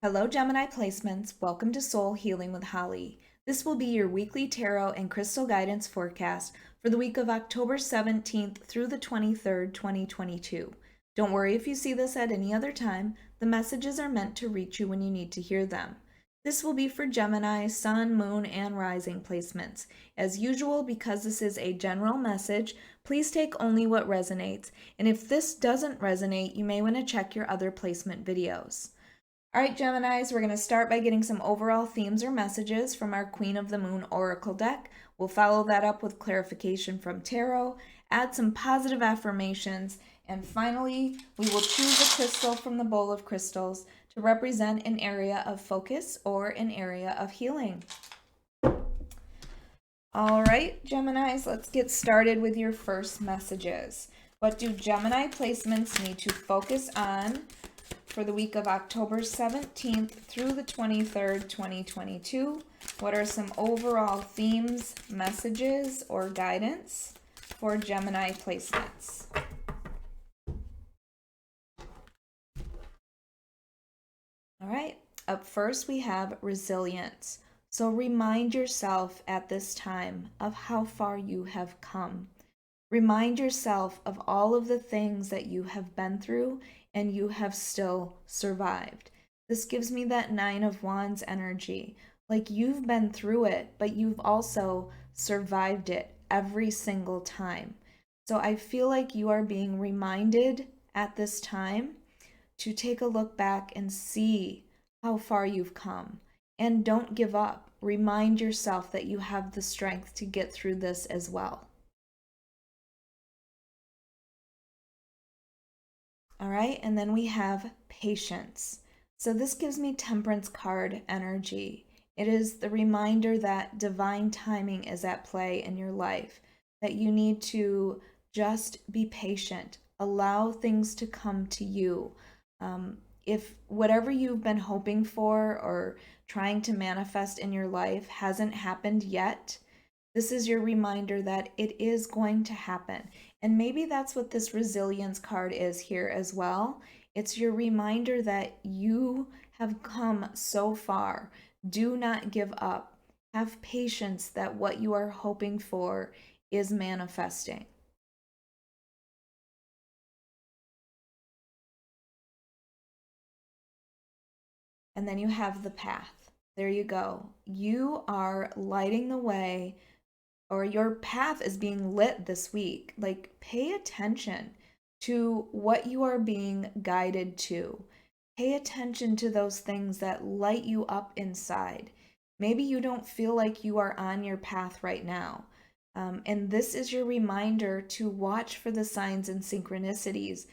Hello, Gemini placements. Welcome to Soul Healing with Holly. This will be your weekly tarot and crystal guidance forecast for the week of October 17th through the 23rd, 2022. Don't worry if you see this at any other time. The messages are meant to reach you when you need to hear them. This will be for Gemini, Sun, Moon, and Rising placements. As usual, because this is a general message, please take only what resonates. And if this doesn't resonate, you may want to check your other placement videos. All right, Geminis, we're going to start by getting some overall themes or messages from our Queen of the Moon Oracle deck. We'll follow that up with clarification from tarot, add some positive affirmations, and finally, we will choose a crystal from the bowl of crystals to represent an area of focus or an area of healing. All right, Geminis, let's get started with your first messages. What do Gemini placements need to focus on for the week of October 17th through the 23rd, 2022? What are some overall themes, messages, or guidance for Gemini placements? All right, up first we have resilience. So remind yourself at this time of how far you have come. Remind yourself of all of the things that you have been through and you have still survived. This gives me that Nine of Wands energy. Like you've been through it, but you've also survived it every single time. So I feel like you are being reminded at this time to take a look back and see how far you've come. And don't give up. Remind yourself that you have the strength to get through this as well. All right, and then we have patience. So this gives me Temperance card energy. It is the reminder that divine timing is at play in your life, that you need to just be patient, allow things to come to you. If whatever you've been hoping for or trying to manifest in your life hasn't happened yet, this is your reminder that it is going to happen. And maybe that's what this resilience card is here as well. It's your reminder that you have come so far. Do not give up. Have patience that what you are hoping for is manifesting. And then you have the path. There you go. You are lighting the way, or your path is being lit this week. Like, pay attention to what you are being guided to. Pay attention to those things that light you up inside. Maybe you don't feel like you are on your path right now. And this is your reminder to watch for the signs and synchronicities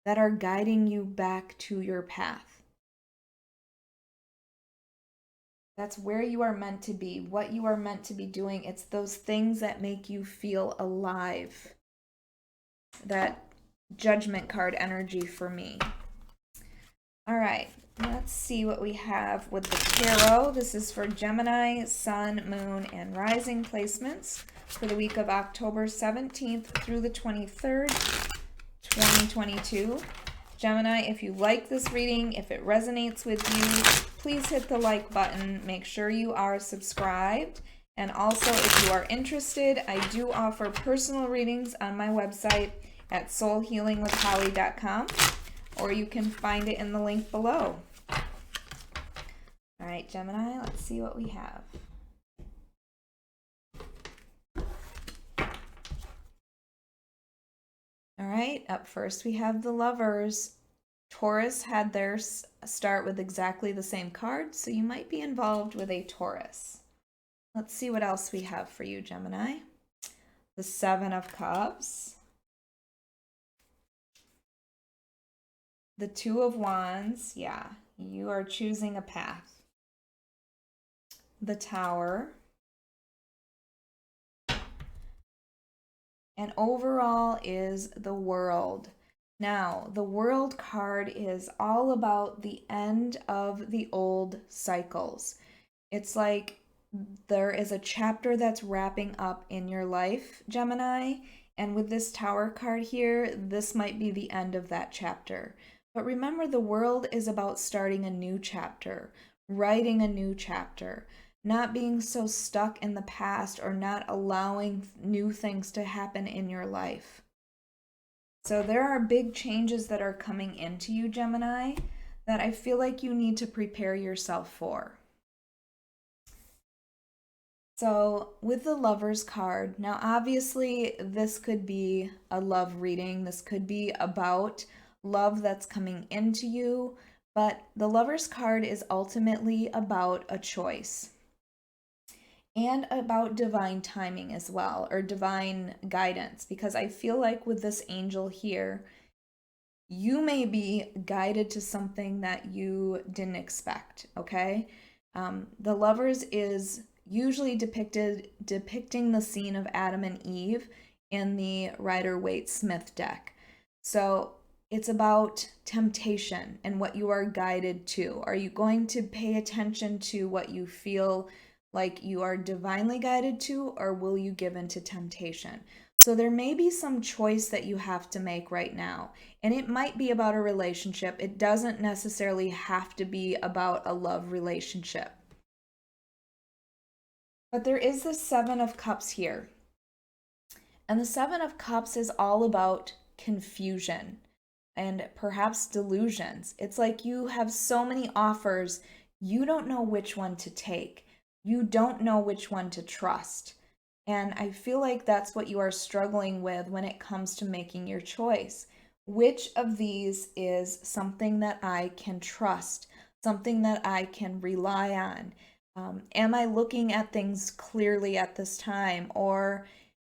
that are guiding you back to your path. That's where you are meant to be, what you are meant to be doing. It's those things that make you feel alive. That Judgment card energy for me. All right, let's see what we have with the tarot. This is for Gemini, Sun, Moon, and Rising placements for the week of October 17th through the 23rd, 2022. Gemini, if you like this reading, if it resonates with you, please hit the like button. Make sure you are subscribed. And also, if you are interested, I do offer personal readings on my website at soulhealingwithholly.com, or you can find it in the link below. All right, Gemini, let's see what we have. All right, up first we have the Lovers. Taurus had theirs start with exactly the same card, so you might be involved with a Taurus. Let's see what else we have for you, Gemini. The Seven of Cups. The Two of Wands. Yeah, you are choosing a path. The Tower. And overall is the World. Now, the World card is all about the end of the old cycles. It's like there is a chapter that's wrapping up in your life, Gemini, and with this Tower card here, this might be the end of that chapter. But remember, the world is about starting a new chapter, writing a new chapter, not being so stuck in the past or not allowing new things to happen in your life. So there are big changes that are coming into you, Gemini, that I feel like you need to prepare yourself for. So with the Lover's card, now obviously this could be a love reading. This could be about love that's coming into you, but the Lover's card is ultimately about a choice and about divine timing as well, or divine guidance, because I feel like with this angel here, you may be guided to something that you didn't expect, okay? The Lovers is usually depicting the scene of Adam and Eve in the Rider-Waite-Smith deck. So it's about temptation and what you are guided to. Are you going to pay attention to what you feel like you are divinely guided to, or will you give in to temptation? So there may be some choice that you have to make right now, and it might be about a relationship. It doesn't necessarily have to be about a love relationship. But there is the Seven of Cups here. And the Seven of Cups is all about confusion and perhaps delusions. It's like you have so many offers, you don't know which one to take. You don't know which one to trust. And I feel like that's what you are struggling with when it comes to making your choice. Which of these is something that I can trust, something that I can rely on? Am I looking at things clearly at this time, or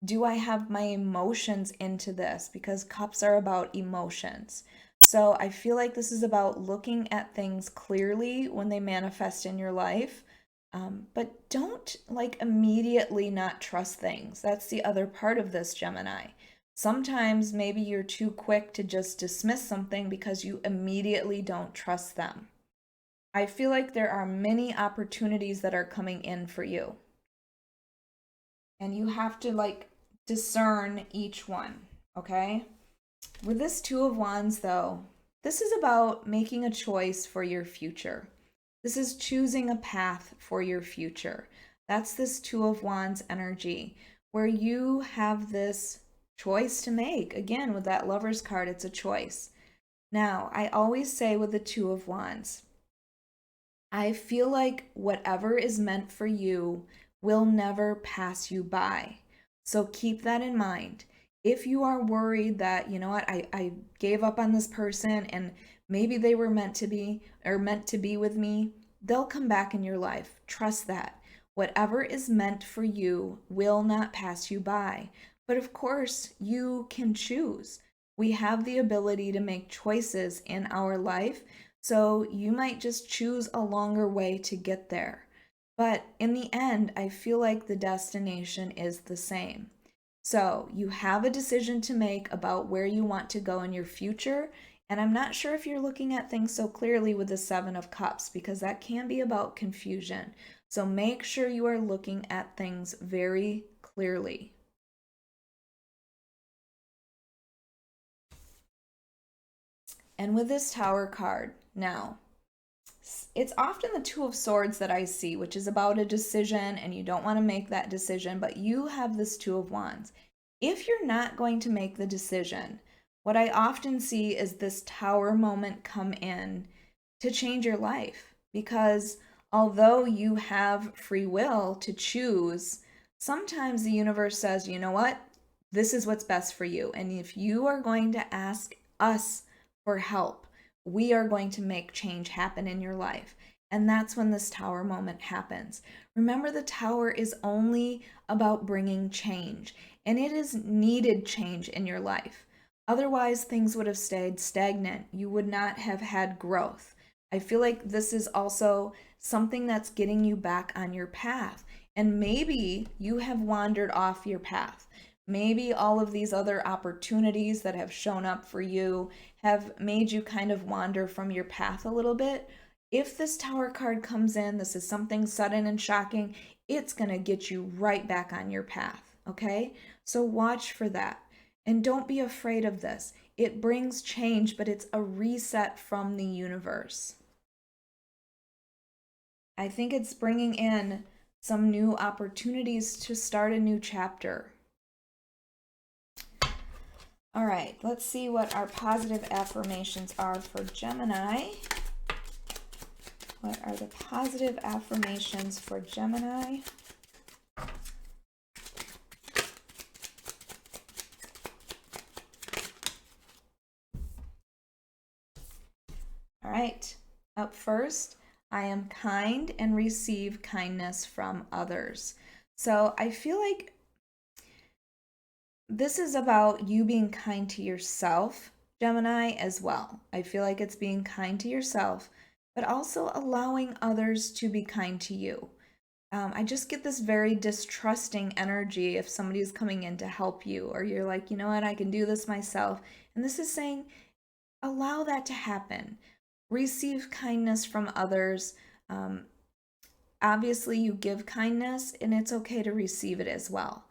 do I have my emotions into this? Because cups are about emotions. So I feel like this is about looking at things clearly when they manifest in your life. But don't like immediately not trust things. That's the other part of this, Gemini. Sometimes maybe you're too quick to just dismiss something because you immediately don't trust them. I feel like there are many opportunities that are coming in for you. And you have to like discern each one, okay? With this Two of Wands, though, this is about making a choice for your future. This is choosing a path for your future. That's this Two of Wands energy, where you have this choice to make. Again, with that Lover's card, it's a choice. Now, I always say with the Two of Wands, I feel like whatever is meant for you will never pass you by. So keep that in mind. If you are worried that, you know what, I gave up on this person and maybe they were meant to be or meant to be with me, they'll come back in your life. Trust that. Whatever is meant for you will not pass you by. But of course, you can choose. We have the ability to make choices in our life, so you might just choose a longer way to get there. But in the end, I feel like the destination is the same. So you have a decision to make about where you want to go in your future. And I'm not sure if you're looking at things so clearly with the Seven of Cups, because that can be about confusion. So make sure you are looking at things very clearly. And with this Tower card, now, it's often the Two of Swords that I see, which is about a decision and you don't want to make that decision, but you have this Two of Wands. If you're not going to make the decision, what I often see is this Tower moment come in to change your life. Because although you have free will to choose, sometimes the universe says, you know what? This is what's best for you. And if you are going to ask us for help, we are going to make change happen in your life. And that's when this Tower moment happens. Remember, the Tower is only about bringing change, and it is needed change in your life. Otherwise, things would have stayed stagnant. You would not have had growth. I feel like this is also something that's getting you back on your path. And maybe you have wandered off your path. Maybe all of these other opportunities that have shown up for you have made you kind of wander from your path a little bit. If this Tower card comes in, this is something sudden and shocking, it's going to get you right back on your path, okay? So watch for that. And don't be afraid of this. It brings change, but it's a reset from the universe. I think it's bringing in some new opportunities to start a new chapter. All right, let's see what our positive affirmations are for Gemini. What are the positive affirmations for Gemini? All right, up first, I am kind and receive kindness from others. So I feel like this is about you being kind to yourself, Gemini, as well. I feel like it's being kind to yourself, but also allowing others to be kind to you. I just get this very distrusting energy if somebody's coming in to help you, or you're like, you know what, I can do this myself. And this is saying, allow that to happen. Receive kindness from others. Obviously, you give kindness, and it's okay to receive it as well.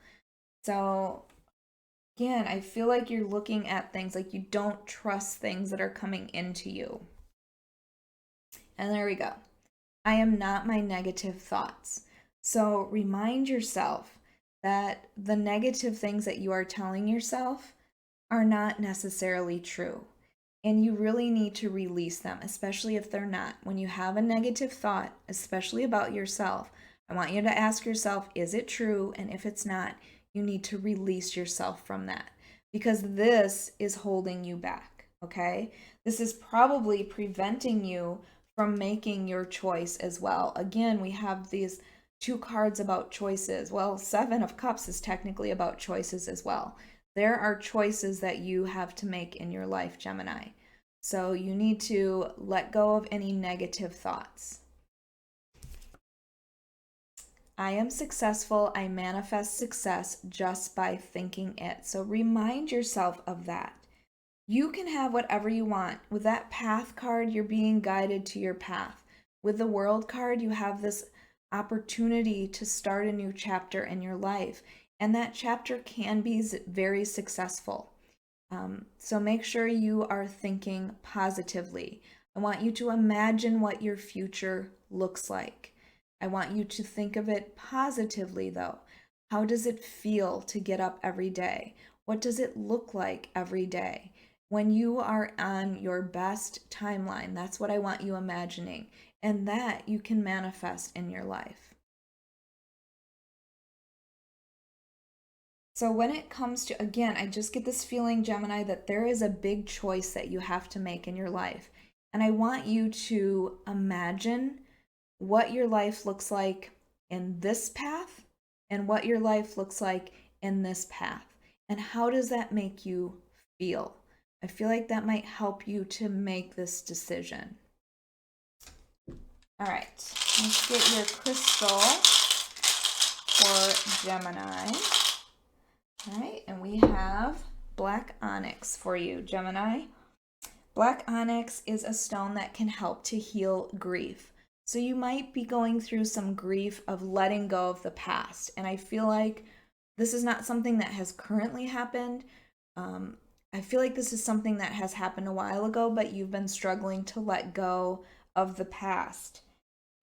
So, again, I feel like you're looking at things like you don't trust things that are coming into you. And there we go. I am not my negative thoughts. So remind yourself that the negative things that you are telling yourself are not necessarily true. And you really need to release them, especially if they're not. When you have a negative thought, especially about yourself, I want you to ask yourself, is it true? And if it's not, you need to release yourself from that, because this is holding you back, okay? This is probably preventing you from making your choice as well. Again, we have these two cards about choices. Well, Seven of Cups is technically about choices as well. There are choices that you have to make in your life, Gemini. So you need to let go of any negative thoughts. I am successful. I manifest success just by thinking it. So remind yourself of that. You can have whatever you want. With that path card, you're being guided to your path. With the world card, you have this opportunity to start a new chapter in your life. And that chapter can be very successful. So make sure you are thinking positively. I want you to imagine what your future looks like. I want you to think of it positively, though. How does it feel to get up every day? What does it look like every day? When you are on your best timeline, that's what I want you imagining. And that you can manifest in your life. So when it comes to, again, I just get this feeling, Gemini, that there is a big choice that you have to make in your life. And I want you to imagine what your life looks like in this path and what your life looks like in this path. And how does that make you feel? I feel like that might help you to make this decision. All right, let's get your crystal for Gemini. All right, and we have black onyx for you, Gemini. Black onyx is a stone that can help to heal grief. So you might be going through some grief of letting go of the past. And I feel like this is not something that has currently happened. I feel like this is something that has happened a while ago, but you've been struggling to let go of the past.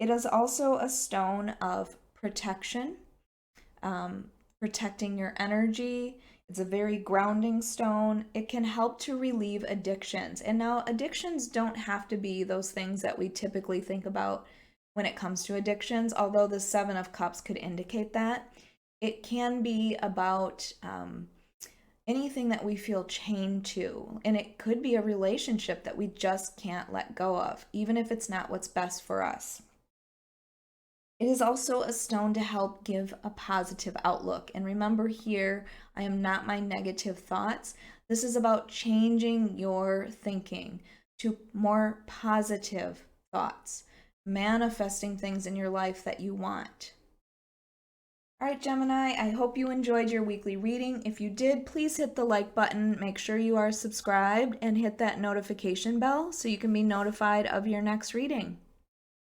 It is also a stone of protection, protecting your energy. It's a very grounding stone. It can help to relieve addictions. And now addictions don't have to be those things that we typically think about when it comes to addictions, although the Seven of Cups could indicate that. It can be about anything that we feel chained to. And it could be a relationship that we just can't let go of, even if it's not what's best for us. It is also a stone to help give a positive outlook. And remember here, I am not my negative thoughts. This is about changing your thinking to more positive thoughts, manifesting things in your life that you want. All right, Gemini, I hope you enjoyed your weekly reading. If you did, please hit the like button, make sure you are subscribed, and hit that notification bell so you can be notified of your next reading.